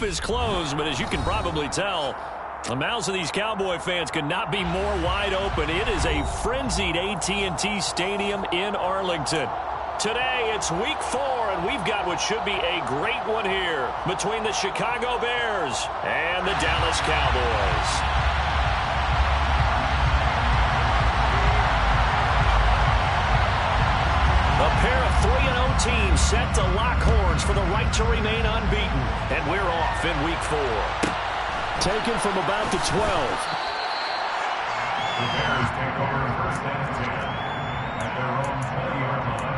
roof is closed, but as you can probably tell, the mouths of these Cowboy fans could not be more wide open. It is a frenzied AT&T Stadium in Arlington. Today, it's week 4, and we've got what should be a great one here between the Chicago Bears and the Dallas Cowboys. A pair of 3-0 teams set to lock horns for the right to remain unbeaten, and we're off in week 4. Taken from about the 12. The Bears take over first and 10 at their own 20-yard line.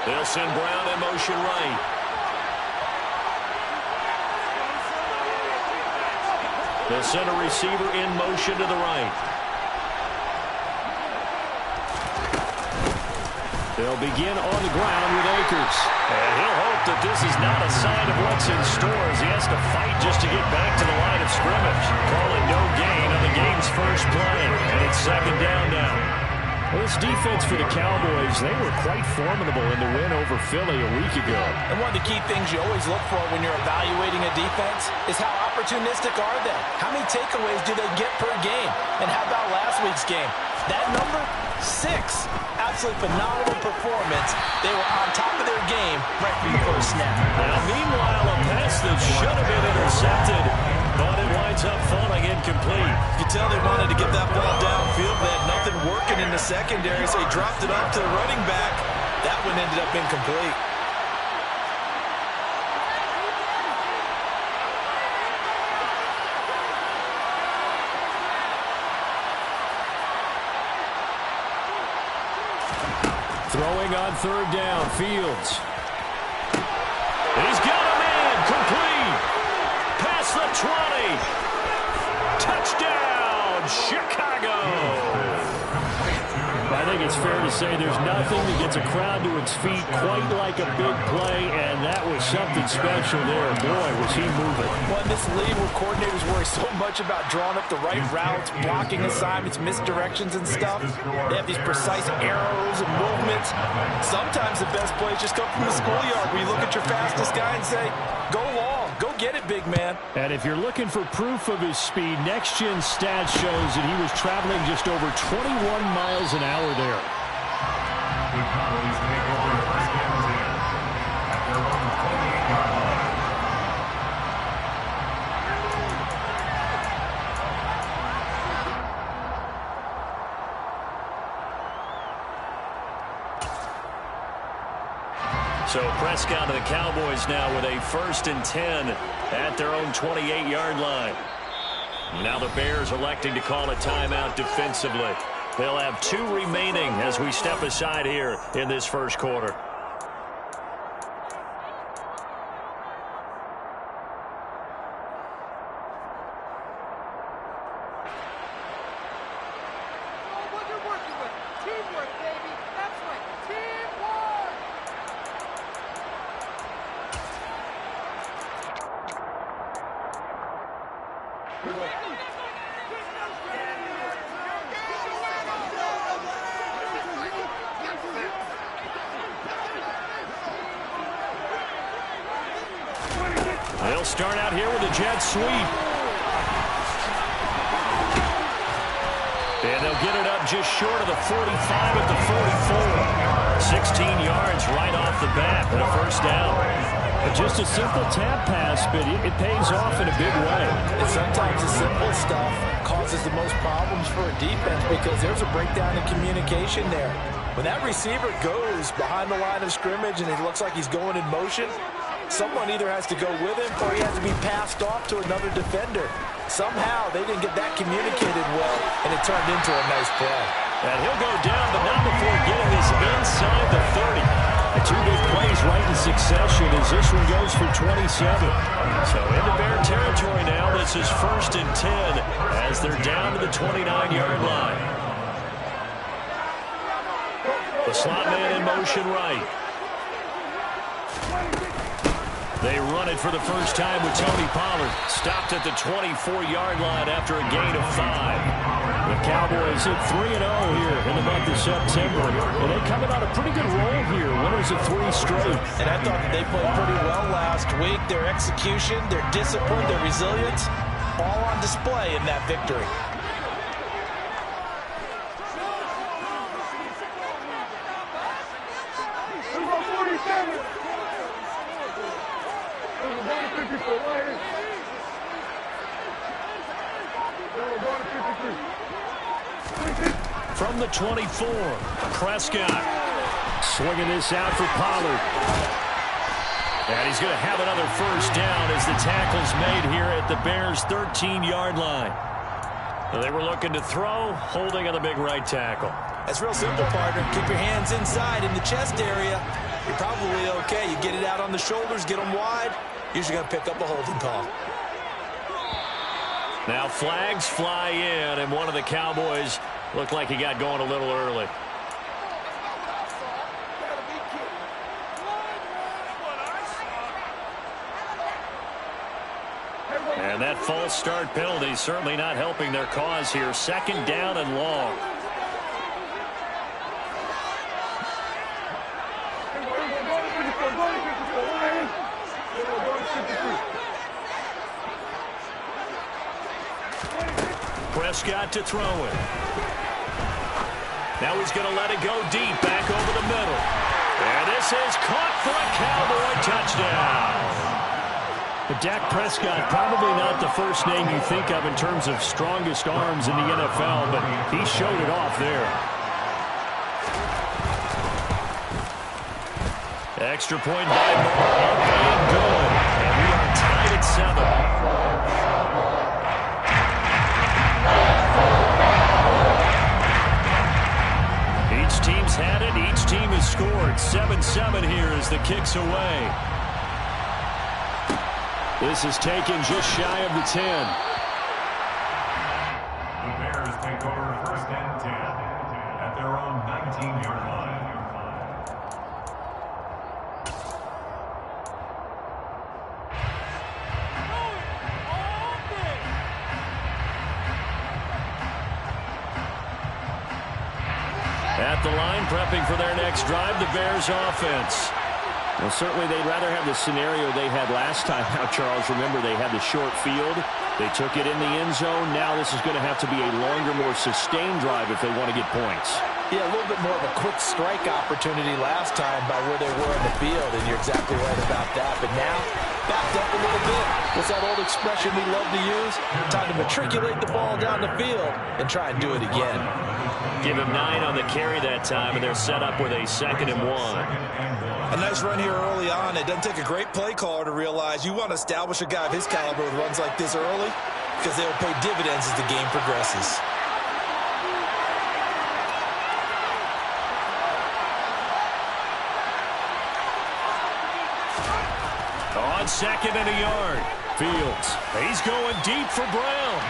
They'll send Brown in motion right. They'll send a receiver in motion to the right. They'll begin on the ground with Akers. And he'll hope that this is not a sign of what's in store as he has to fight just to get back to the line of scrimmage. Call it no gain on the game's first play. And it's second down now. Well, this defense for the Cowboys, they were quite formidable in the win over Philly a week ago. And one of the key things you always look for when you're evaluating a defense is how opportunistic are they? How many takeaways do they get per game? And how about last week's game? That number, 6. Absolutely phenomenal performance. They were on top of their game right from the first snap. Now, meanwhile, a pass that should have been intercepted, but it winds up falling incomplete. You can tell they wanted to get that ball downfield. They had nothing working in the secondary, so he dropped it off to the running back. That one ended up incomplete. Throwing on third down, Fields. He's got a man, complete. Past the 20. Touchdown, Chicago. I think it's fair to say there's nothing that gets a crowd to its feet quite like a big play, and that was something special there. Boy, was he moving. Well, in this league where coordinators worry so much about drawing up the right routes, blocking assignments, misdirections and stuff, they have these precise arrows and movements. Sometimes the best plays just come from the schoolyard where you look at your fastest guy and say, go long, go get it, big man. And if you're looking for proof of his speed, Next Gen Stats shows that he was traveling just over 21 miles an hour there. The Cowboys take over first and 10 at their own 28-yard line. So Prescott and the Cowboys now with a 1st and 10 at their own 28-yard line. Now the Bears electing to call a timeout defensively. They'll have 2 remaining as we step aside here in this first quarter. What you're working with. Teamwork, baby. That's right. Teamwork. They'll start out here with a jet sweep. And they'll get it up just short of the 45 at the 44. 16 yards right off the bat and a first down. Just a simple tap pass, but it pays off in a big way. And sometimes the simple stuff causes the most problems for a defense because there's a breakdown in communication there. When that receiver goes behind the line of scrimmage and it looks like he's going in motion, someone either has to go with him or he has to be passed off to another defender. Somehow they didn't get that communicated well, and it turned into a nice play. And he'll go down, but not before getting this inside the 30. The two big plays right in succession as this one goes for 27. So into Bear territory now. This is 1st and 10 as they're down to the 29-yard line. The slot man in motion right. They run it for the first time with Tony Pollard. Stopped at the 24-yard line after a gain of 5. The Cowboys hit 3-0 here in the month of September. And they're coming on a pretty good roll here. Winners of 3 straight. And I thought that they played pretty well last week. Their execution, their discipline, their resilience, all on display in that victory. From the 24, Prescott swinging this out for Pollard. And he's going to have another first down as the tackle's made here at the Bears' 13-yard line. They were looking to throw, holding on the big right tackle. That's real simple, partner. Keep your hands inside in the chest area. You're probably okay. You get it out on the shoulders, get them wide. Usually going to pick up a holding call. Now flags fly in, and one of the Cowboys looked like he got going a little early. And that false start penalty certainly not helping their cause here. 2nd down and long. Prescott to throw it. Now he's going to let it go deep, back over the middle. And this is caught for a Cowboy touchdown. But Dak Prescott, probably not the first name you think of in terms of strongest arms in the NFL, but he showed it off there. Extra point by Moore, up and good. And we are tied at 7. Each team's had it. Each team has scored. 7-7 here as the kick's away. This is taken just shy of the 10. The Bears take over 1st and 10 at their own 19-yard line. At the line, prepping for their next drive, the Bears offense. Well, certainly they'd rather have the scenario they had last time out, Charles. Remember, they had the short field. They took it in the end zone. Now this is going to have to be a longer, more sustained drive if they want to get points. Yeah, a little bit more of a quick strike opportunity last time by where they were in the field, and you're exactly right about that. But now, backed up a little bit. What's that old expression we love to use? Time to matriculate the ball down the field and try and do it again. Give him 9 on the carry that time, and they're set up with a 2nd and 1. A nice run here early on. It doesn't take a great play caller to realize you want to establish a guy of his caliber with runs like this early because they'll pay dividends as the game progresses. On 2nd and a yard. Fields. He's going deep for Brown.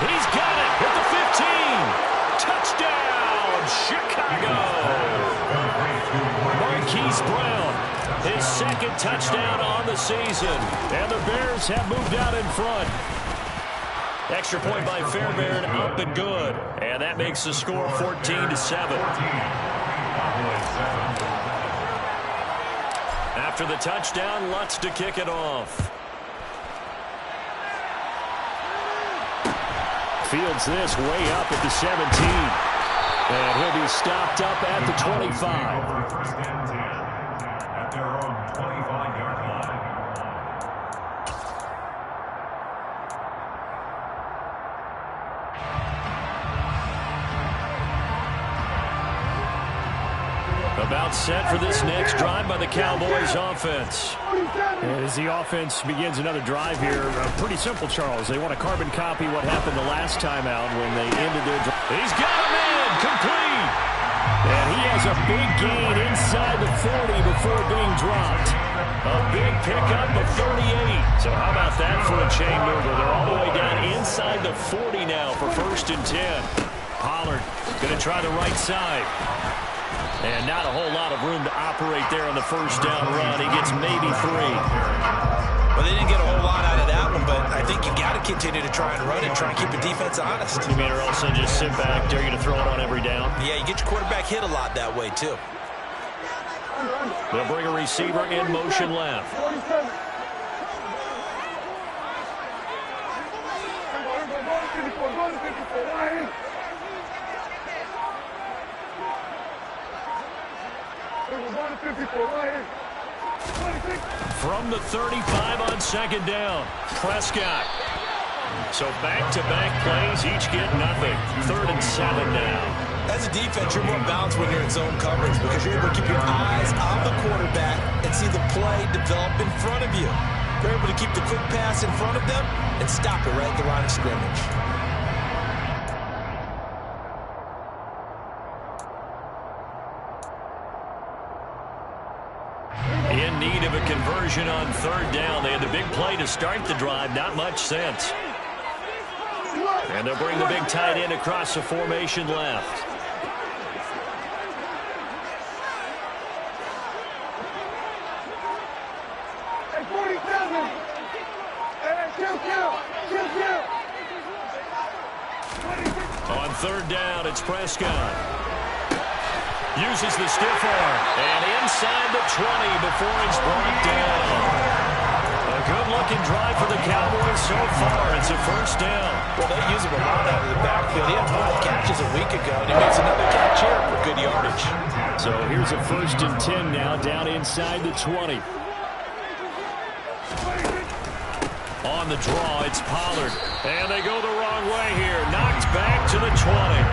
He's got it at the 15. Touchdown, Chicago. Marquise Brown, his 2nd touchdown on the season. And the Bears have moved out in front. Extra point by Fairbairn, up and good. And that makes the score 14-7. After the touchdown, Lutz to kick it off. Fields this way up at the 17. And he'll be stopped up at the 25. First and 10 at their own 25-yard line. About set for this next drive by the Cowboys offense. As the offense begins another drive here, pretty simple, Charles. They want to carbon copy what happened the last time out when they ended their drive. He's got him in, complete. And he has a big gain inside the 40 before being dropped. A big pickup of 38. So how about that for a chain mover? They're all the way down inside the 40 now for 1st and 10. Pollard going to try the right side. And not a whole lot of room to operate there on the 1st down run. He gets maybe 3. Well, they didn't get a whole lot out of that one, but I think you got to continue to try and run it, try and keep the defense honest. You mean, or else just sit back, dare you to throw it on every down? Yeah, you get your quarterback hit a lot that way, too. They'll bring a receiver in motion left. From the 35 on 2nd down, Prescott. So back-to-back plays, each get nothing. 3rd and 7 now. As a defense, you're more balanced when you're in zone coverage because you're able to keep your eyes on the quarterback and see the play develop in front of you. You're able to keep the quick pass in front of them and stop it right at the line of scrimmage. In need of a conversion on 3rd down. They had the big play to start the drive. Not much sense. And they'll bring the big tight end across the formation left. On 3rd down, it's Prescott. Uses the stiff arm. And inside the 20 before it's brought down. A good-looking drive for the Cowboys so far. It's a 1st down. Well, they use him a lot out of the backfield. He had 5 catches a week ago, and he makes another catch here for good yardage. So here's a 1st and 10 now, down inside the 20. On the draw, it's Pollard. And they go the wrong way here. Knocked back to the 20.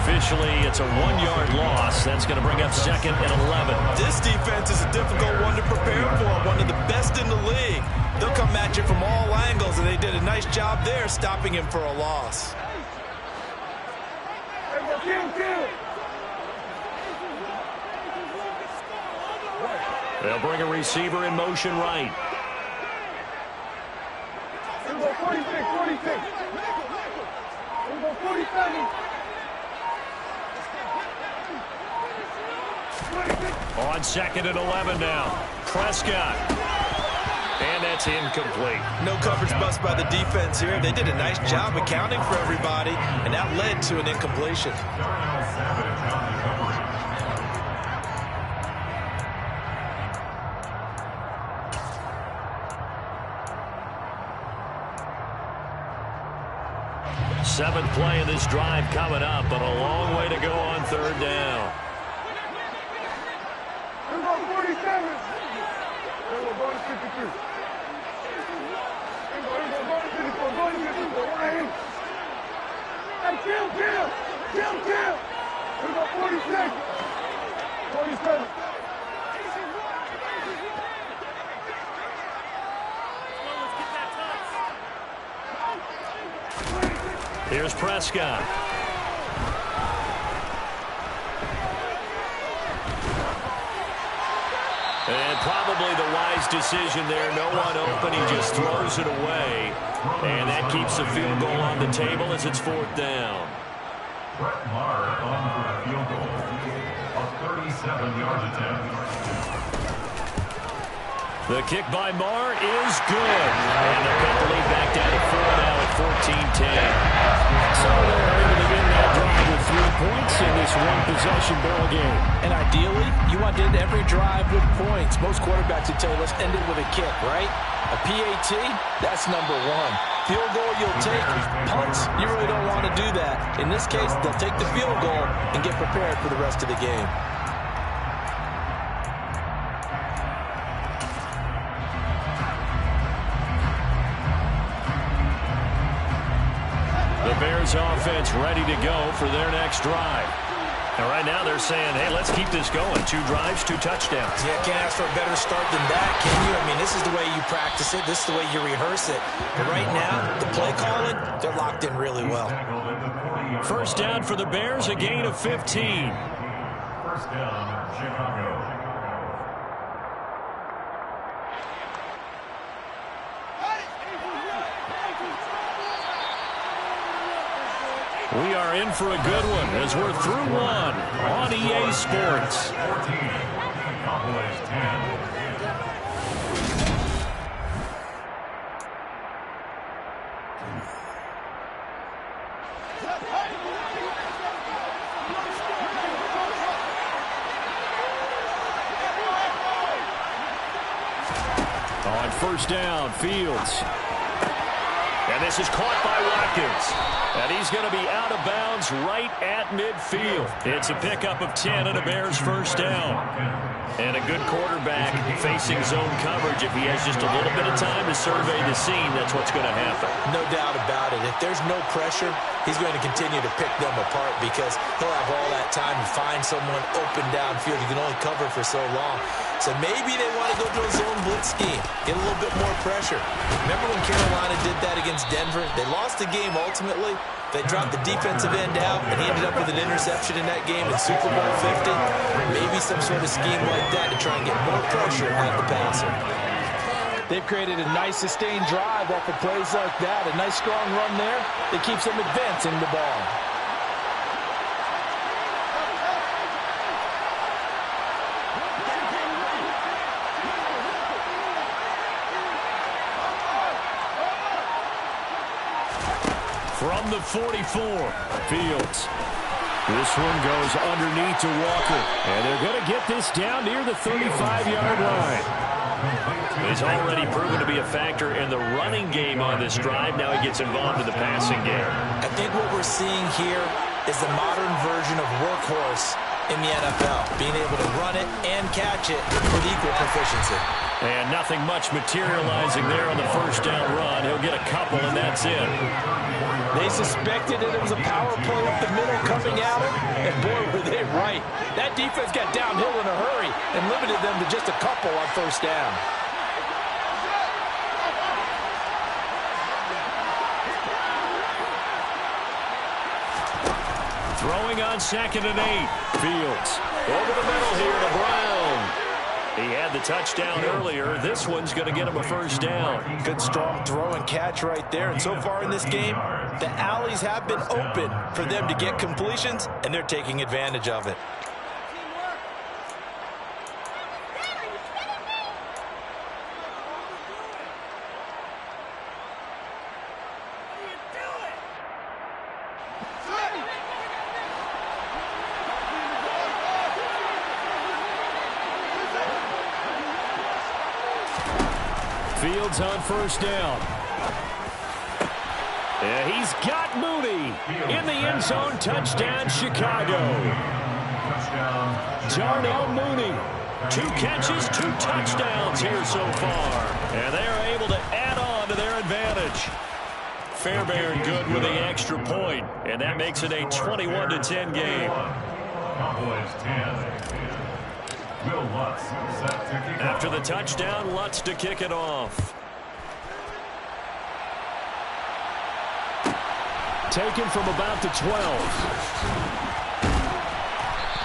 Officially, it's a 1-yard loss. That's going to bring up 2nd and 11. This defense is a difficult one to prepare for, one of the best in the league. They'll come at you from all angles, and they did a nice job there stopping him for a loss. They'll bring a receiver in motion right. 46. 47. On 2nd and 11 now. Prescott. And that's incomplete. No coverage bust by the defense here. They did a nice job accounting for everybody, and that led to an incompletion. Seventh play of this drive coming up, but a long way to go on 3rd down. 47. Here's Prescott. And probably the wise decision there. No one open. He just throws it away. And that keeps the field goal on the table as it's 4th down. Brett Maher on for a field goal. A 37-yard attempt. The kick by Maher is good. And they'll cut the lead back down to 4 now at 14-10. So they're able to begin that drive with 3 points in this one-possession ball game. And ideally, you want to end every drive with points. Most quarterbacks would tell you, let's end it with a kick, right? A PAT, that's number 1. Field goal you'll take. Punts, you really don't want to do that. In this case, they'll take the field goal and get prepared for the rest of the game. The Bears offense ready to go for their next drive. And right now they're saying, hey, let's keep this going. 2 drives, 2 touchdowns. Yeah, can't ask for a better start than that, can you? I mean, this is the way you practice it. This is the way you rehearse it. But right now, the play calling, they're locked in really well. 1st down for the Bears, a gain of 15. first down, Chicago. We are in for a good one as we're through one on EA Sports. 14, Cowboys 10. On first down, Fields. And this is caught by Watkins. And he's going to be out of bounds right at midfield. It's a pickup of 10 and a Bears first down. And a good quarterback facing zone coverage. If he has just a little bit of time to survey the scene, that's what's going to happen. No doubt about it. If there's no pressure, he's going to continue to pick them apart because he'll have all that time to find someone open downfield. He can only cover for so long. So maybe they want to go to a zone blitz scheme, get a little bit more pressure. Remember when Carolina did that against Denver? They lost the game ultimately. They dropped the defensive end out, and he ended up with an interception in that game in Super Bowl 50. Maybe some sort of scheme like that to try and get more pressure on the passer. They've created a nice sustained drive off of plays like that. A nice strong run there that keeps them advancing the ball. From the 44, Fields. This one goes underneath to Walker. And they're going to get this down near the 35-yard line. He's already proven to be a factor in the running game on this drive. Now he gets involved in the passing game. I think what we're seeing here is the modern version of workhorse in the NFL, being able to run it and catch it with equal proficiency. And nothing much materializing there on the first down run. He'll get a couple, and that's it. They suspected that it was a power play up the middle coming at him, and boy, were they right. That defense got downhill in a hurry and limited them to just a couple on first down. Throwing on 2nd and 8. Fields over the middle here to Brown. He had the touchdown earlier. This one's going to get him a first down. Good strong throw and catch right there. And so far in this game, the alleys have been open for them to get completions, and they're taking advantage of it. Fields on first down. And he's got Mooney in the end zone. Touchdown, Chicago. Darnell Mooney. 2 catches, 2 touchdowns here so far. And they are able to add on to their advantage. Fairbairn good with the extra point, and that makes it a 21-10 game. Cowboys 10. Will Lutz set to kick After off. the touchdown, Lutz to kick it off. Taken from about the 12.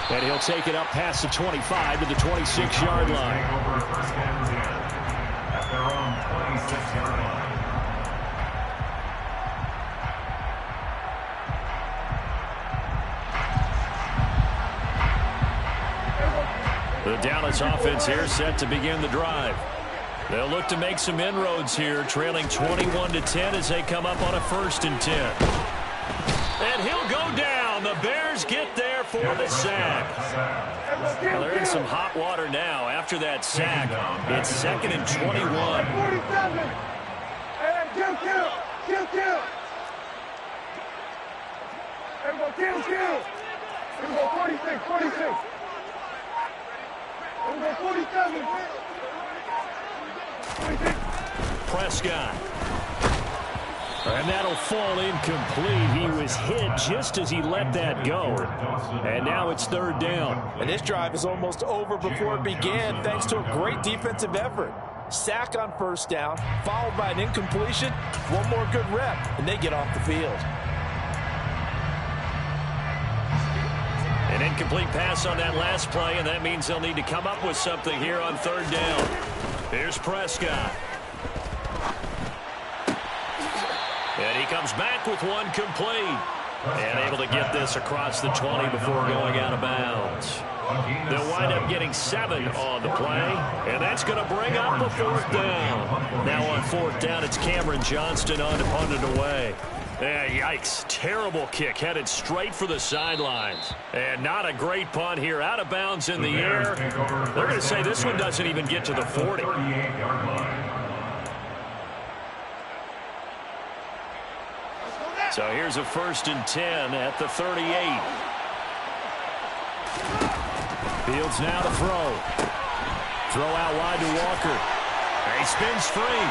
And he'll take it up past the 25 to the 26-yard line. Over first and 10 at their own 26-yard line. The Dallas offense here set to begin the drive. They'll look to make some inroads here, trailing 21-10 as they come up on a 1st and 10. And he'll go down. The Bears get there for the sack. Well, they're in some hot water now. After that sack, it's 2nd and 21. 47. And kill. And kill. And go 46. And go 47. 46. Prescott. And that'll fall incomplete. He was hit just as he let that go. And now it's 3rd down. And this drive is almost over before it began thanks to a great defensive effort. Sack on 1st down, followed by an incompletion. One more good rep, and they get off the field. An Incomplete pass on that last play, and that means they'll need to come up with something here on third down. Here's Prescott. And he comes back with one complete. And able to get this across the 20 before going out of bounds. They'll wind up getting 7 on the play, and that's going to bring up a fourth down. Now on fourth down, it's Cameron Johnston on to punt it away. Yeah, yikes. Terrible kick headed straight for the sidelines. And not a great punt here. Out of bounds in the air. They're going to say this one doesn't even get to the 40. So here's a 1st and 10 at the 38. Fields now to throw. Throw out wide to Walker. And he spins free.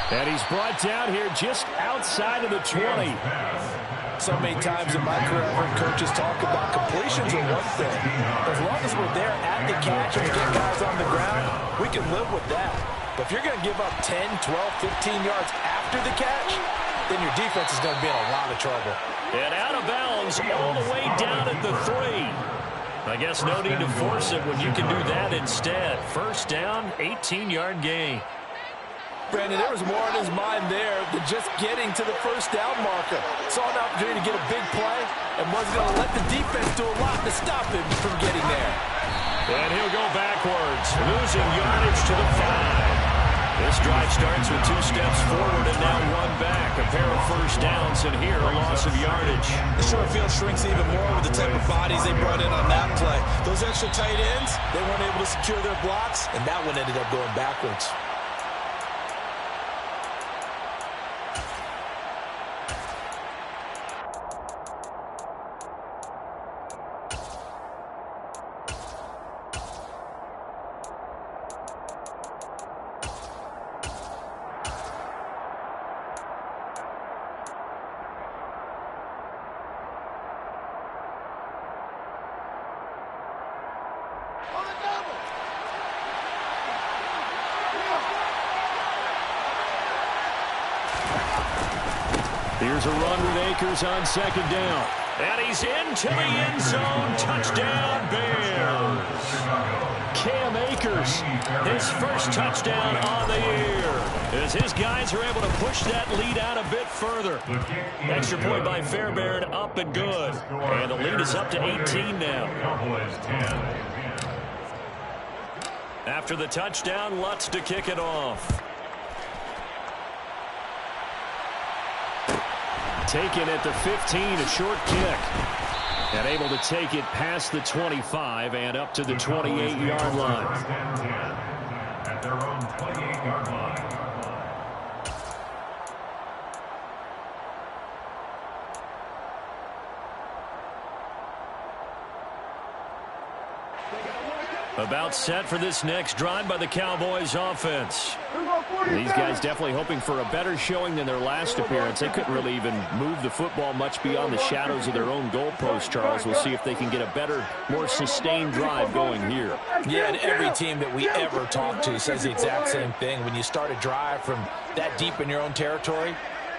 And he's brought down here just outside of the 20. So many times in my career, I've heard coaches talk about completions are one thing. As long as we're there at the catch and get guys on the ground, we can live with that. But if you're going to give up 10, 12, 15 yards after the catch, then your defense is going to be in a lot of trouble. And out of bounds all the way down at the 3. I guess no need to force it when you can do that instead. First down, 18-yard gain. Brandon, there was more in his mind there than just getting to the first down marker. Saw an opportunity to get a big play and wasn't going to let the defense do a lot to stop him from getting there. And he'll go backwards, losing yardage to the 5. This drive starts with 2 steps forward and now 1 back. A pair of first downs, and here a loss of yardage. The short field shrinks even more with the type of bodies they brought in on that play. Those extra tight ends, they weren't able to secure their blocks, and that one ended up going backwards. Here's a run with Akers on 2nd down. And he's into the end zone. Touchdown, Bears. Cam Akers, his first touchdown on the year. As his guys are able to push that lead out a bit further. Extra point by Fairbairn, up and good. And the lead is up to 18 now. After the touchdown, Lutz to kick it off. Taken at the 15, a short kick. And able to take it past the 25 and up to the 28-yard line. At their own 28-yard line. About set for this next drive by the Cowboys offense. These guys definitely hoping for a better showing than their last appearance. They couldn't really even move the football much beyond the shadows of their own goalpost, Charles. We'll see if they can get a better, more sustained drive going here. Yeah, and every team that we ever talk to says the exact same thing. When you start a drive from that deep in your own territory,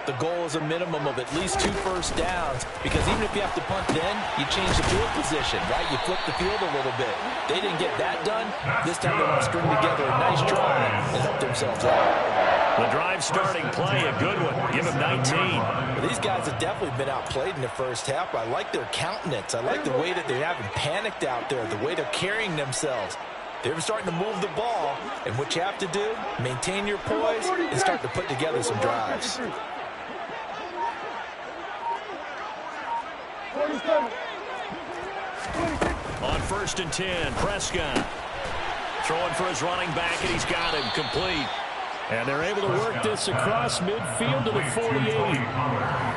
the goal is a minimum of at least 2 first downs, because even if you have to punt then, you change the field position, right? You flip the field a little bit. They didn't get that done. This time they want to string together a nice drive and help themselves out. The drive starting play, a good one. Give them 19. Well, these guys have definitely been outplayed in the first half. I like their countenance. I like the way that they haven't panicked out there, the way they're carrying themselves. They're starting to move the ball, and what you have to do, maintain your poise and start to put together some drives. On 1st and 10, Prescott throwing for his running back, and he's got him complete. And they're able to work this across midfield to the 48.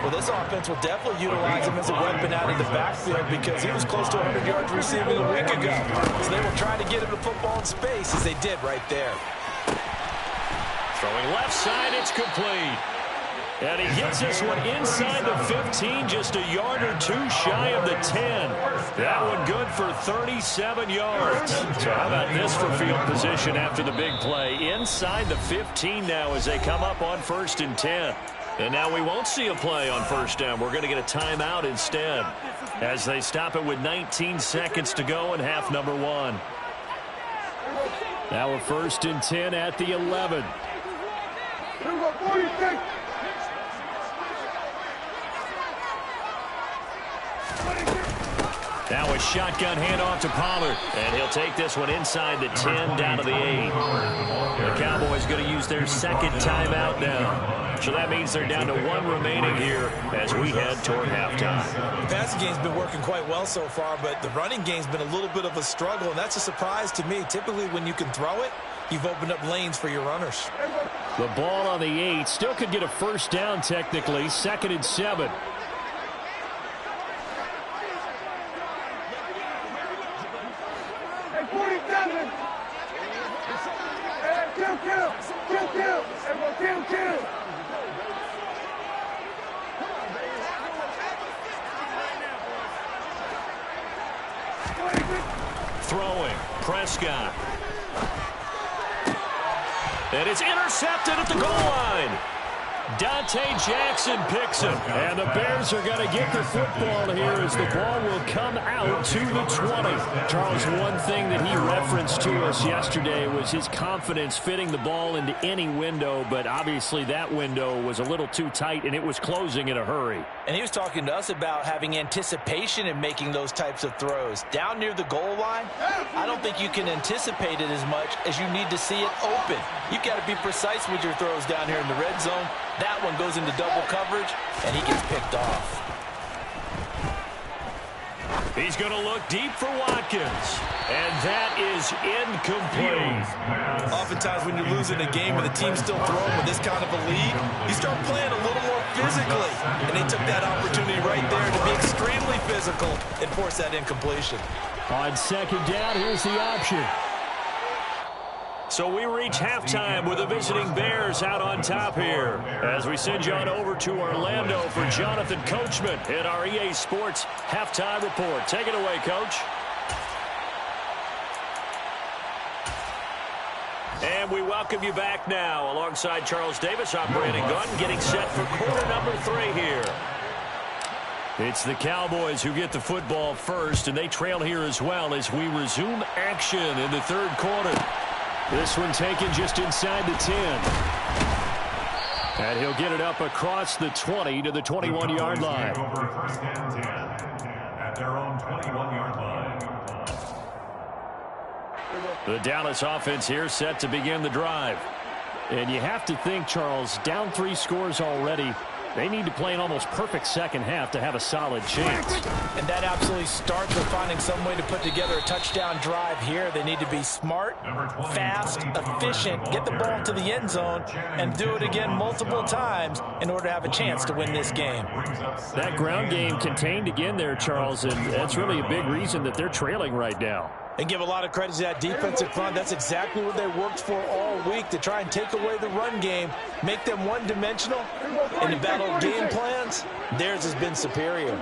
Well, this offense will definitely utilize him as a weapon out of the backfield, because he was close to 100 yards receiving a week ago. So they will try to get him the football in space, as they did right there. Throwing left side, it's complete. And he gets this one inside the 15, just a yard or 2 shy of the 10. That one good for 37 yards. So how about this for field position after the big play? Inside the 15 now as they come up on 1st and 10. And now we won't see a play on first down. We're going to get a timeout instead as they stop it with 19 seconds to go in half number 1. Now a 1st and 10 at the 11. Now a shotgun handoff to Pollard. And he'll take this one inside the 10 down to the 8. The Cowboys going to use their second timeout now. So that means they're down to 1 remaining here as we head toward halftime. The passing game's been working quite well so far, but the running game's been a little bit of a struggle, and that's a surprise to me. Typically, when you can throw it, you've opened up lanes for your runners. The ball on the 8 still could get a first down technically. 2nd and 7. Throwing, Prescott. And it's intercepted at the goal line. Dante Jackson picks him. And the Bears are going to get the football here as the ball will come out to the 20. Charles, one thing that he referenced to us yesterday was his confidence fitting the ball into any window, but obviously that window was a little too tight and it was closing in a hurry. And he was talking to us about having anticipation in making those types of throws. Down near the goal line, I don't think you can anticipate it as much as you need to see it open. You've got to be precise with your throws down here in the red zone. That one goes into double coverage, and he gets picked off. He's going to look deep for Watkins, and that is incomplete. Oftentimes when you're losing a game and the team's still throwing with this kind of a lead, you start playing a little more physically, and they took that opportunity right there to be extremely physical and force that incompletion. On 2nd down, here's the option. So we reach halftime with the visiting Bears out on top here as we send you on over to Orlando for Jonathan Coachman in our EA Sports Halftime Report. Take it away, Coach. And we welcome you back now alongside Charles Davis operating gun, getting set for quarter number 3 here. It's the Cowboys who get the football first, and they trail here as well as we resume action in the 3rd quarter. This one taken just inside the 10. And he'll get it up across the 20 to the 21-yard line. Over 1st and 10 at their own 21-yard line. The Dallas offense here set to begin the drive. And you have to think, Charles, down 3 scores already. They need to play an almost perfect second half to have a solid chance. And that absolutely starts with finding some way to put together a touchdown drive here. They need to be smart, fast, efficient, get the ball to the end zone, and do it again multiple times in order to have a chance to win this game. That ground game contained again there, Charles, and that's really a big reason that they're trailing right now. And give a lot of credit to that defensive front. That's exactly what they worked for all week, to try and take away the run game, make them one-dimensional. In the battle of game plans, theirs has been superior.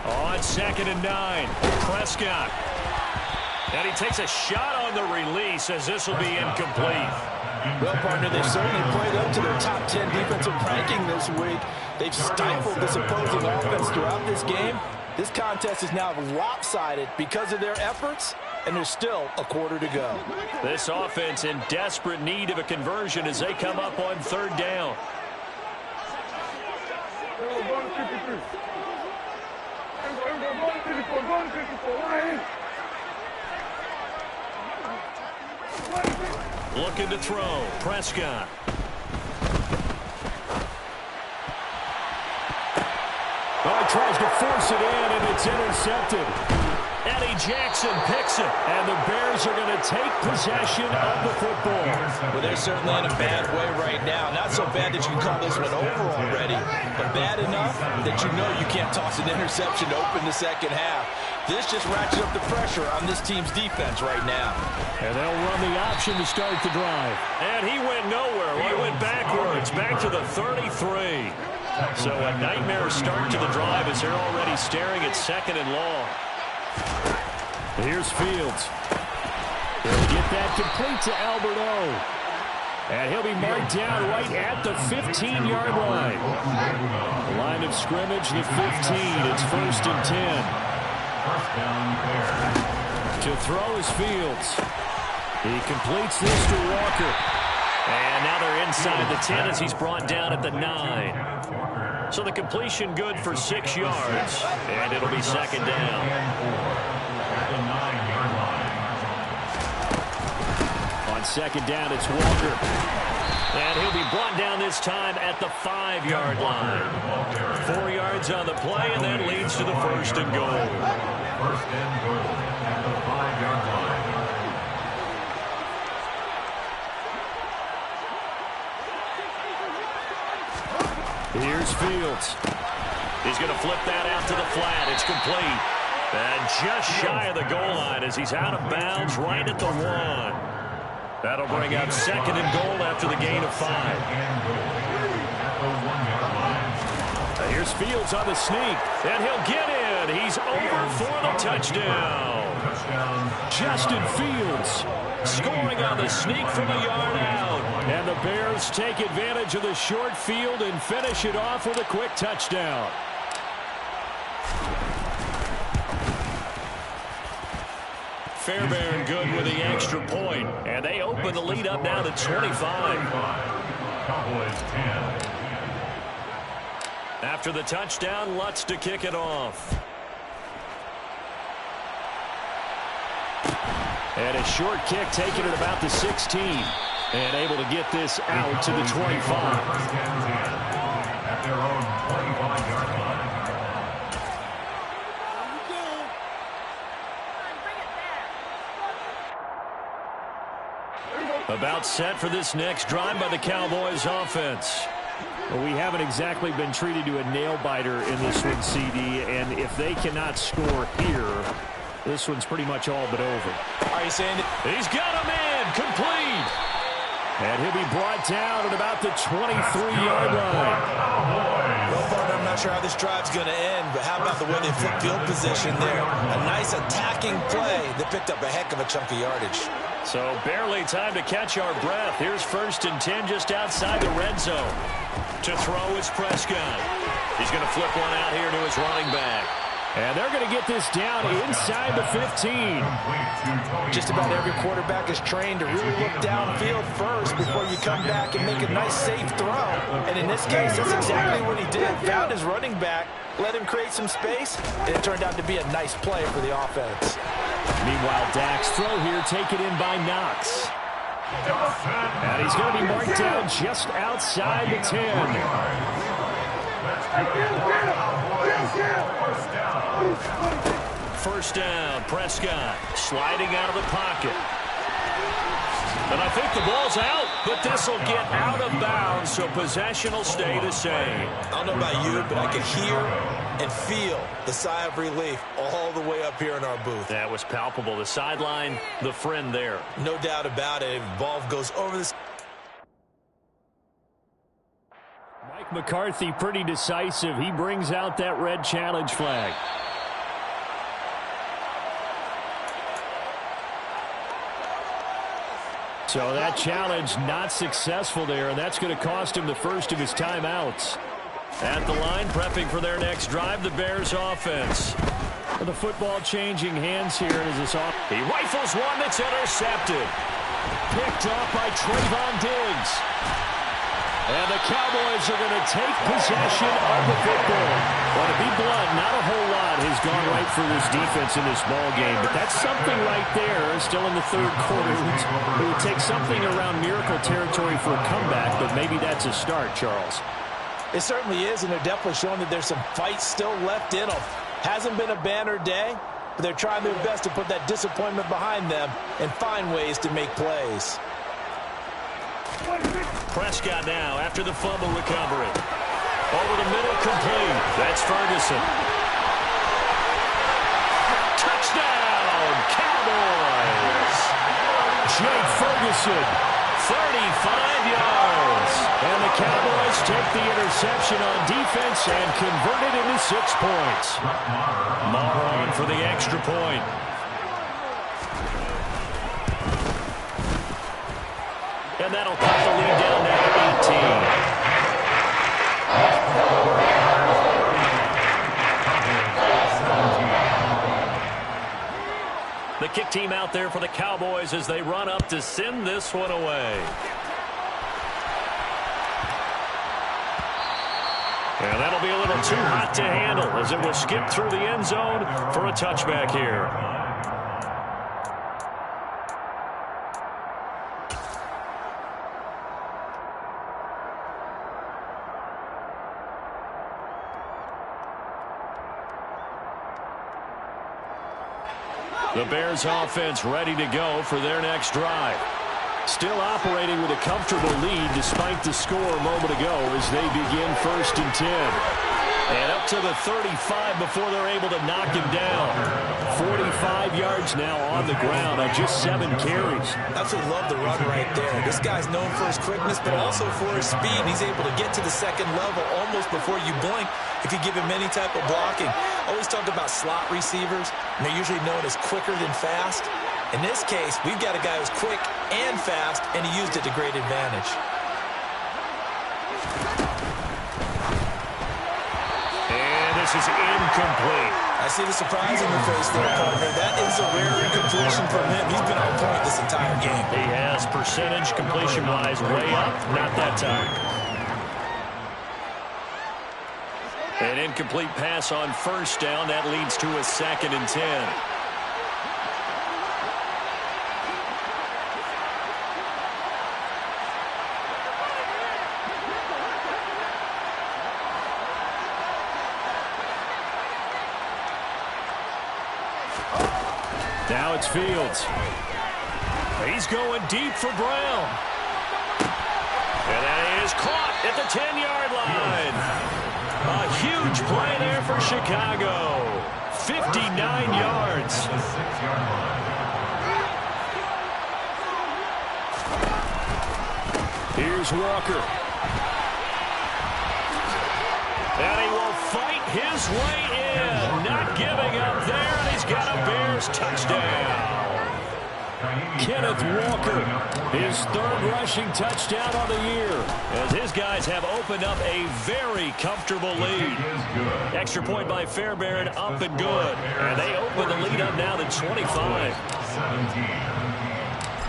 On 2nd and 9, Prescott. And he takes a shot on the release as this will be incomplete. Well, partner, they've certainly played up to their top 10 defensive ranking this week. They've stifled this opposing offense throughout this game. This contest is now lopsided because of their efforts, and there's still a quarter to go. This offense in desperate need of a conversion as they come up on 3rd down. Looking to throw, Prescott. Oh, he tries to force it in, and it's intercepted. Eddie Jackson picks it, and the Bears are going to take possession of the football. Well, they're certainly in a bad way right now. Not so bad that you can call this one over already, but bad enough that you know you can't toss an interception to open the second half. This just ratchets up the pressure on this team's defense right now. And they'll run the option to start the drive. And he went nowhere. He went backwards, back to the 33. So a nightmare start to the drive as they're already staring at 2nd and long. Here's Fields. He'll get that complete to Alberto. And he'll be marked down right at the 15-yard line. The line of scrimmage, the 15. It's 1st and 10. First down there. To throw is Fields. He completes this to Walker. And now they're inside the 10 as he's brought down at the 9. So the completion good for 6 yards. And it'll be 2nd down. At the 9-yard line. On 2nd down, it's Walker. And he'll be brought down this time at the 5-yard line. 4 yards on the play, and that leads to the 1st and goal. 1st and goal at the 5-yard line. Here's Fields. He's going to flip that out to the flat. It's complete. And just shy of the goal line as he's out of bounds right at the 1. That'll bring out 2nd and goal after the gain of 5. Here's Fields on the sneak. And he'll get in. He's over for the touchdown. Justin Fields scoring on the sneak from a yard out. And the Bears take advantage of the short field and finish it off with a quick touchdown. Fairbairn good with the extra point. And they open the lead up now to 25. Cowboys 10. After the touchdown, Lutz to kick it off. And a short kick taken at about the 16. And able to get this out to the 25. At their own 25-yard line. About set for this next drive by the Cowboys offense. Well, we haven't exactly been treated to a nail-biter in this one, CD, and if they cannot score here, this one's pretty much all but over. Are you saying he's got him in, complete. And he'll be brought down at about the 23-yard line. Well, partner, I'm not sure how this drive's going to end, but how about the way they flip field position there? A nice attacking play that picked up a heck of a chunk of yardage. So barely time to catch our breath. Here's 1st and 10 just outside the red zone. To throw is Prescott. He's going to flip one out here to his running back. And they're going to get this down inside the 15. Just about every quarterback is trained to really look downfield first before you come back and make a nice, safe throw. And in this case, that's exactly what he did. Found his running back, let him create some space, and it turned out to be a nice play for the offense. Meanwhile, Dak's throw here taken in by Knox. And he's going to be marked down just outside the 10. First down, Prescott sliding out of the pocket. And I think the ball's out, but this will get out of bounds, so possession will stay the same. I don't know about you, but I could hear and feel the sigh of relief all the way up here in our booth. That was palpable. The sideline, the friend there. No doubt about it. If the ball goes over this. Mike McCarthy pretty decisive. He brings out that red challenge flag. So that challenge not successful there, and that's going to cost him the first of his timeouts. At the line, prepping for their next drive, the Bears offense. With the football changing hands here as this off. He rifles one that's intercepted. Picked off by Trayvon Diggs. And the Cowboys are going to take possession of the football. Well, to be blunt, not a whole lot has gone right for this defense in this ball game, but that's something right there. Still in the third quarter. It would take something around miracle territory for a comeback, but maybe that's a start, Charles. It certainly is, and they're definitely showing that there's some fight still left in them. Hasn't been a banner day, but they're trying their best to put that disappointment behind them and find ways to make plays. Prescott now after the fumble recovery. Over the middle, complete. That's Ferguson. Touchdown, Cowboys! Jake Ferguson, 35 yards. And the Cowboys take the interception on defense and convert it into 6 points. Maher on for the extra point. And that'll cut the lead down now to 18. The kick team out there for the Cowboys as they run up to send this one away. And that'll be a little too hot to handle as it will skip through the end zone for a touchback here. The Bears offense ready to go for their next drive. Still operating with a comfortable lead despite the score a moment ago as they begin 1st and 10. And up to the 35 before they're able to knock him down. 45 yards now on the ground on just 7 carries. Absolutely love the run right there. This guy's known for his quickness, but also for his speed. He's able to get to the second level almost before you blink if you give him any type of blocking. Always talk about slot receivers, and they're usually known as quicker than fast. In this case, we've got a guy who's quick and fast, and he used it to great advantage. And this is incomplete. I see the surprise in your face there, partner. That is a rare incompletion from him. He's been on point this entire game. He has percentage completion-wise way up, not that time. An incomplete pass on 1st down. That leads to a 2nd and 10. Now it's Fields. He's going deep for Brown. And that is caught at the 10-yard line. A huge play there for Chicago. 59 yards. Here's Walker. And he will fight his way in. Not giving up there, and he's got a Bears touchdown. Kenneth Walker, his 3rd rushing touchdown of the year, as his guys have opened up a very comfortable lead. Extra point by Fairbairn, up and good. And they open the lead up now to 25.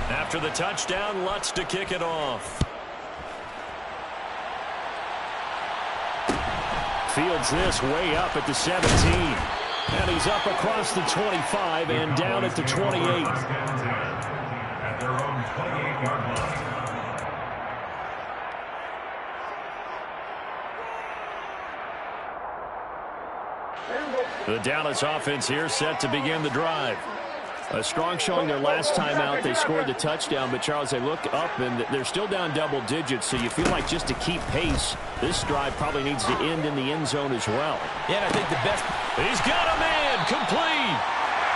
After the touchdown, Lutz to kick it off. Fields this way up at the 17. And he's up across the 25 and down at the 28. At their own 28-yard line. The Dallas offense here set to begin the drive. A strong showing their last time out. They scored the touchdown, but Charles, they look up and they're still down double digits, so you feel like just to keep pace, this drive probably needs to end in the end zone as well. Yeah, and I think the best... He's got a man, complete.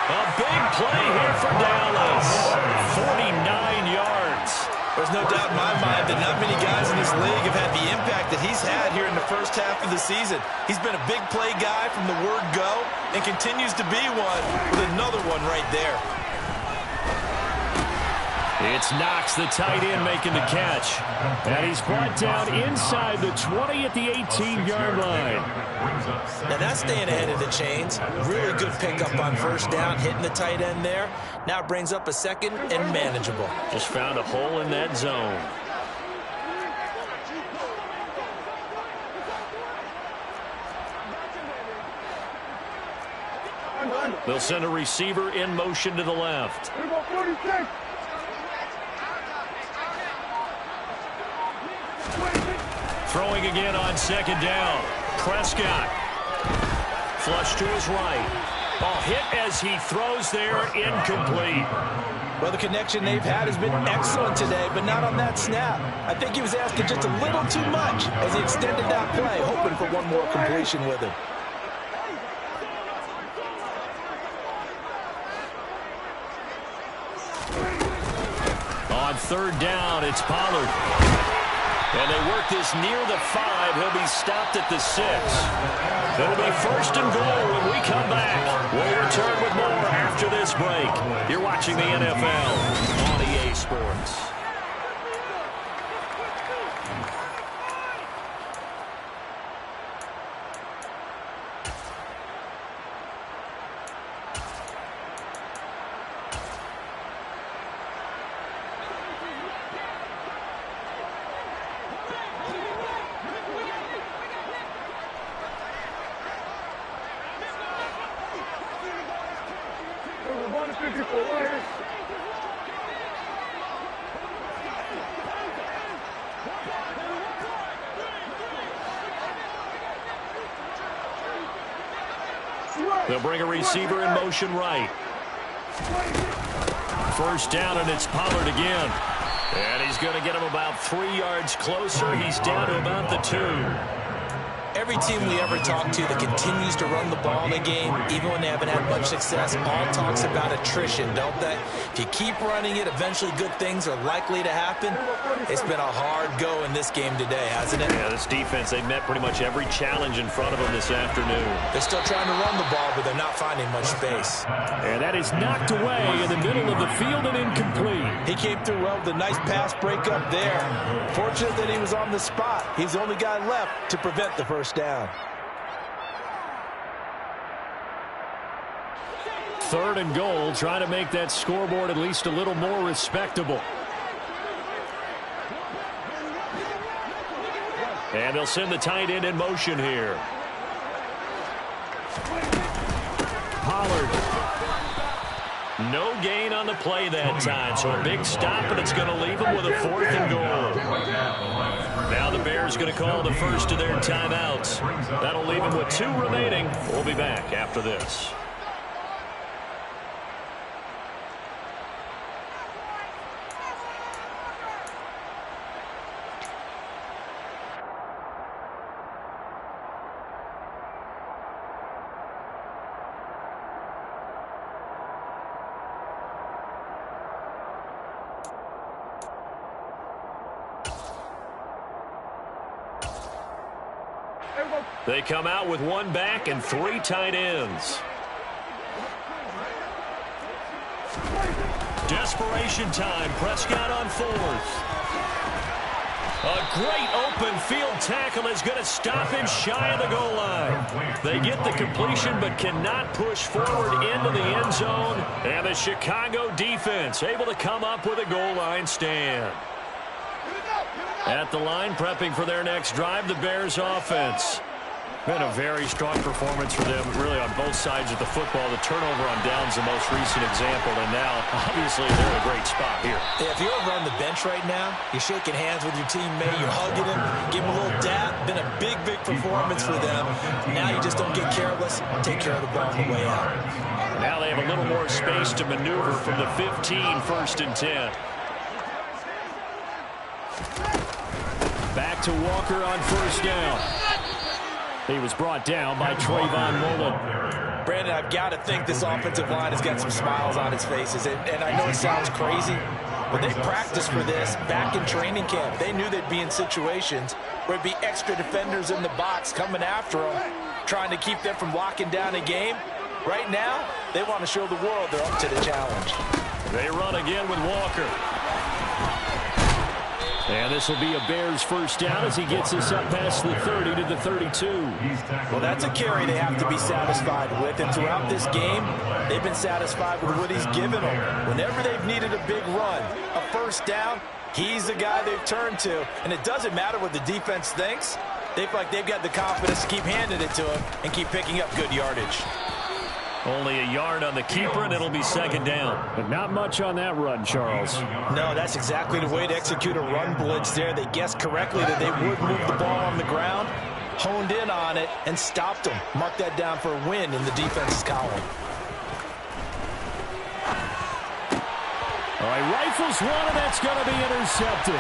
A big play here for Dallas. 49 yards. There's no doubt in my mind that not many guys in this league have had the impact that he's had here in the first half of the season. He's been a big play guy from the word go and continues to be one with another one right there. It's Knox, the tight end, making the catch. And he's brought down inside the 20 at the 18-yard line. Now that's staying ahead of the chains. Really good pickup on 1st down, hitting the tight end there. Now it brings up a 2nd and manageable. Just found a hole in that zone. They'll send a receiver in motion to the left. Throwing again on 2nd down. Prescott. Flush to his right. Ball hit as he throws there, incomplete. Well, the connection they've had has been excellent today, but not on that snap. I think he was asking just a little too much as he extended that play, hoping for one more completion with him. On 3rd down, it's Pollard. And they work this near the 5. He'll be stopped at the 6. It'll be 1st and goal when we come back. We'll return with more after this break. You're watching the NFL on EA Sports. They'll bring a receiver in motion right. First down, and it's Pollard again. And he's going to get him about 3 yards closer. He's down to about the 2. Every team we ever talk to that continues to run the ball in a game, even when they haven't had much success, all talks about attrition, don't they? If you keep running it, eventually good things are likely to happen. It's been a hard go in this game today, hasn't it? Yeah, this defense, they met pretty much every challenge in front of them this afternoon. They're still trying to run the ball, but they're not finding much space. And that is knocked away in the middle of the field and incomplete. He came through well with a nice pass breakup there. Fortunate that he was on the spot. He's the only guy left to prevent the first down. 3rd and goal, trying to make that scoreboard at least a little more respectable. And they'll send the tight end in motion here. Pollard. No gain on the play that time, so a big stop, and it's going to leave them with a 4th and goal. Now the Bears going to call the first of their timeouts. That'll leave them with 2 remaining. We'll be back after this. They come out with 1 back and 3 tight ends. Desperation time. Prescott on 4th. A great open field tackle is going to stop him shy of the goal line. They get the completion but cannot push forward into the end zone. And the Chicago defense able to come up with a goal line stand. At the line, prepping for their next drive, the Bears offense. Been a very strong performance for them, really, on both sides of the football. The turnover on downs the most recent example, and now, obviously, they're in a great spot here. Yeah, if you're over on the bench right now, you're shaking hands with your teammate, you're hugging him, give him a little dap. Been a big, big performance for them. Now you just don't get careless, take care of the ball on the way out. Now they have a little more space to maneuver from the 15, 1st and 10. Back to Walker on 1st down. He was brought down by Trayvon Mullen. Brandon, I've got to think this offensive line has got some smiles on its faces. And I know it sounds crazy, but they practiced for this back in training camp. They knew they'd be in situations where it'd be extra defenders in the box coming after them, trying to keep them from locking down a game. Right now, they want to show the world they're up to the challenge. They run again with Walker. And this will be a Bears first down as he gets us up past the 30 to the 32. Well, that's a carry they have to be satisfied with. And throughout this game, they've been satisfied with what he's given them. Whenever they've needed a big run, a first down, he's the guy they've turned to. And it doesn't matter what the defense thinks. They feel like they've got the confidence to keep handing it to him and keep picking up good yardage. Only a yard on the keeper, and it'll be 2nd down. But not much on that run, Charles. No, that's exactly the way to execute a run blitz there. They guessed correctly that they would move the ball on the ground, honed in on it, and stopped them. Mark that down for a win in the defense's column. All right, rifles one, and that's going to be intercepted.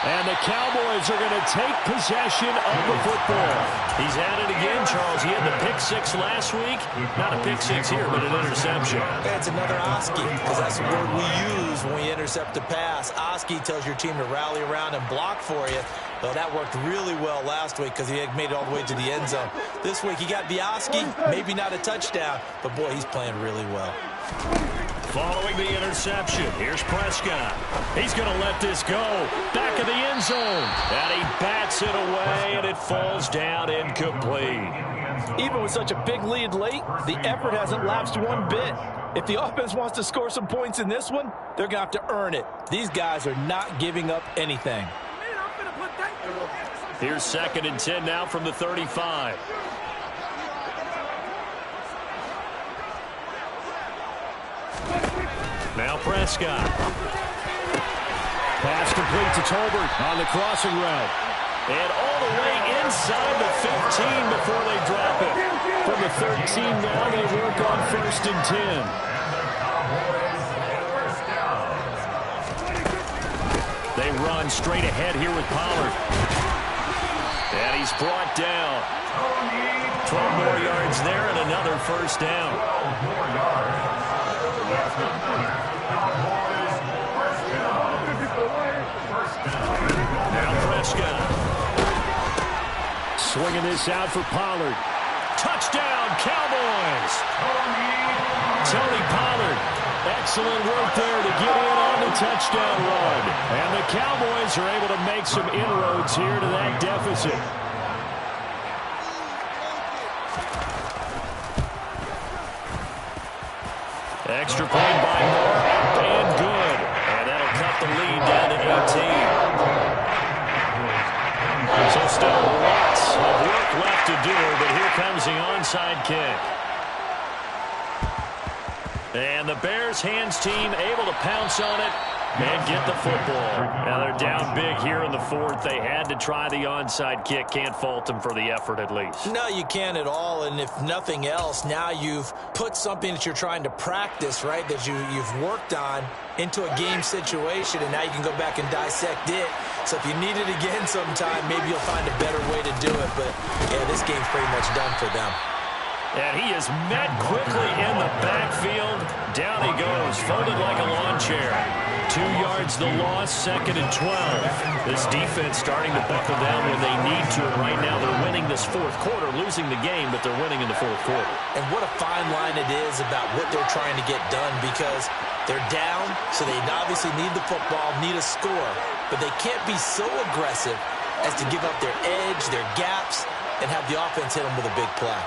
And the Cowboys are going to take possession of the football. He's at it again, Charles. He had the pick 6 last week. Not a pick 6 here, but an interception. It's another Oski, because that's the word we use when we intercept a pass. Oski tells your team to rally around and block for you. Well, that worked really well last week because he had made it all the way to the end zone. This week he got the Oski, maybe not a touchdown, but boy, he's playing really well. Following the interception, here's Prescott. He's going to let this go. Back of the end zone. And he bats it away, and it falls down incomplete. Even with such a big lead late, the effort hasn't lapsed one bit. If the offense wants to score some points in this one, they're going to have to earn it. These guys are not giving up anything. Here's 2nd and 10 now from the 35. Now Prescott. Pass complete to Tolbert on the crossing route. And all the way inside the 15 before they drop it. from the 13 now. They work on 1st and 10. They run straight ahead here with Pollard. And he's brought down. 12 more yards there and another 1st down. Now Prescott. Swinging this out for Pollard. Touchdown, Cowboys! Tony Pollard. Excellent work there to get in on the touchdown run. And the Cowboys are able to make some inroads here to that deficit. Extra point by Moore, and good. And that'll cut the lead down to 18. So still lots of work left to do, but here comes the onside kick. And the Bears hands team able to pounce on it and get the football. Now they're down big here in the 4th. They had to try the onside kick. Can't fault them for the effort at least. No, you can't at all. And if nothing else, now you've put something that you're trying to practice, right, that you've worked on into a game situation, and now you can go back and dissect it. So if you need it again sometime, maybe you'll find a better way to do it. But, yeah, this game's pretty much done for them. And he is met quickly in the backfield. Down he goes, folded like a lawn chair. 2 yards the loss, 2nd and 12. This defense starting to buckle down when they need to. And right now they're winning this 4th quarter, losing the game, but they're winning in the 4th quarter. And what a fine line it is about what they're trying to get done, because they're down, so they obviously need the football, need a score. But they can't be so aggressive as to give up their edge, their gaps, and have the offense hit them with a big play.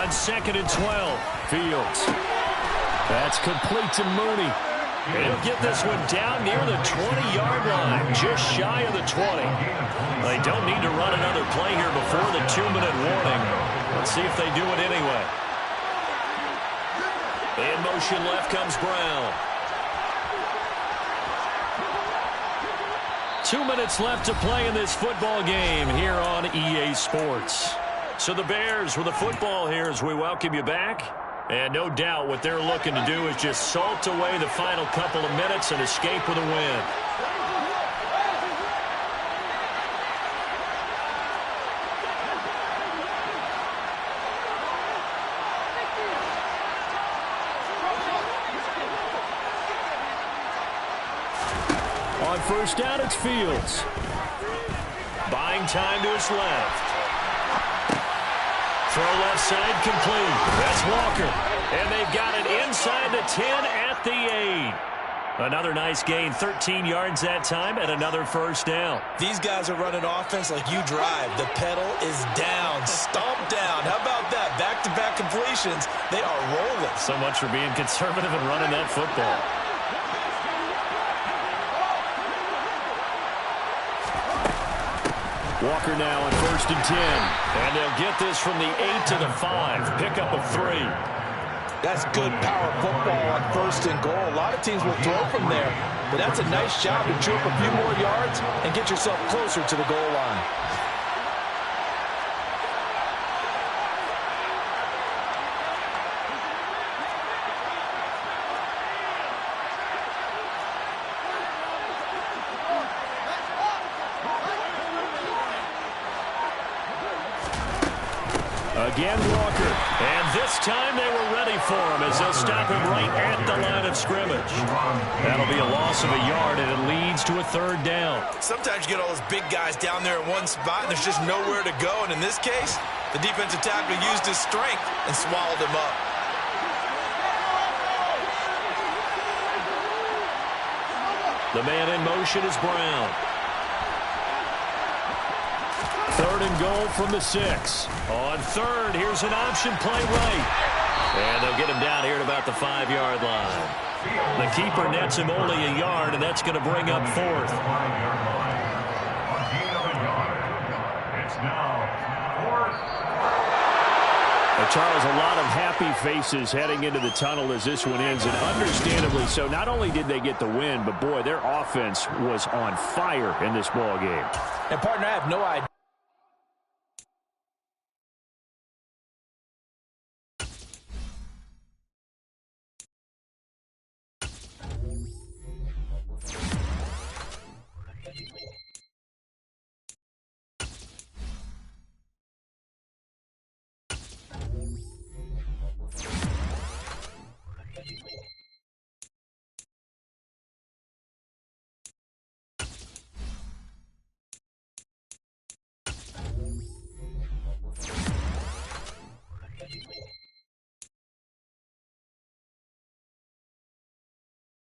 On 2nd and 12, Fields. That's complete to Mooney. He'll get this one down near the 20-yard line, just shy of the 20. They don't need to run another play here before the 2-minute warning. Let's see if they do it anyway. In motion left comes Brown. 2 minutes left to play in this football game here on EA Sports. So the Bears with the football here as we welcome you back. And no doubt what they're looking to do is just salt away the final couple of minutes and escape with a win. On 1st down, it's Fields. Buying time to his left. Throw left side complete. That's Walker. And they've got it inside the 10 at the 8. Another nice gain, 13 yards that time, and another 1st down. These guys are running offense like you drive. The pedal is down, stomp down. How about that? Back-to-back completions. They are rolling. So much for being conservative and running that football. Walker now on 1st and 10. And they'll get this from the 8 to the 5. Pickup of 3. That's good power football on 1st and goal. A lot of teams will throw from there, but that's a nice job to chew up a few more yards and get yourself closer to the goal line. Again, Walker. And this time they were ready for him as they'll stop him right at the line of scrimmage. That'll be a loss of a yard, and it leads to a 3rd down. Sometimes you get all those big guys down there in one spot, and there's just nowhere to go. And in this case, the defensive tackle used his strength and swallowed him up. The man in motion is Brown. 3rd and goal from the 6. On 3rd, here's an option play right. And they'll get him down here at about the 5-yard line. The keeper nets him only a yard, and that's going to bring up 4th. It's now 4th. Charles, a lot of happy faces heading into the tunnel as this one ends, and understandably so. Not only did they get the win, but, boy, their offense was on fire in this ball game. And, partner, I have no idea.